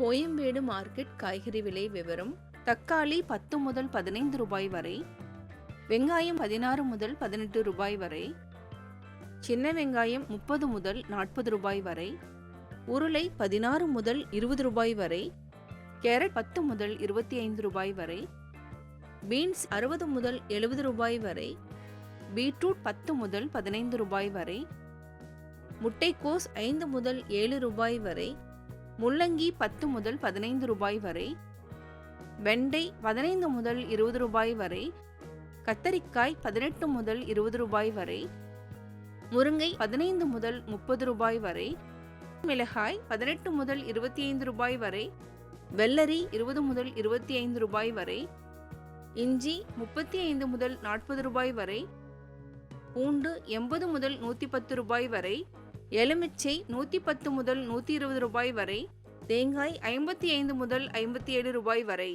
Koyambedu market காய்கறி விலை விவரம். தக்காளி 10 முதல் 15 ரூபாய் வரை, வெங்காயம் 16 முதல் 18 ரூபாய் வரை, சின்ன வெங்காயம் 30 முதல் 40 ரூபாய் வரை, உருளை 16 முதல் 20 ரூபாய் வரை, கேரட் 10 முதல் 25 ரூபாய் வரை, பீன்ஸ் 60 முதல் 70 ரூபாய் வரை, பீட்ரூட் 10 முதல் 15 ரூபாய் வரை, முட்டைக்கோஸ் 5 முதல் 7 ரூபாய் வரை, முள்ளங்கி 10 முதல் 15 ரூபாய் வரை, வெண்டை 15 முதல் 20 ரூபாய் வரை, கத்தரிக்காய் 18 முதல் 20 ரூபாய் வரை, முருங்கை 15 முதல் 30 ரூபாய் வரை, மிளகாய் 18 முதல் 25 ரூபாய் வரை, வெள்ளரி 20 முதல் 25 ரூபாய் வரை, இஞ்சி 35 முதல் 40 ரூபாய் வரை, பூண்டு 80 முதல் 110 ரூபாய் வரை, எலுமிச்சை 110 முதல் 120 ரூபாய் வரை, தேங்காய் 55 முதல் 57 ரூபாய் வரை.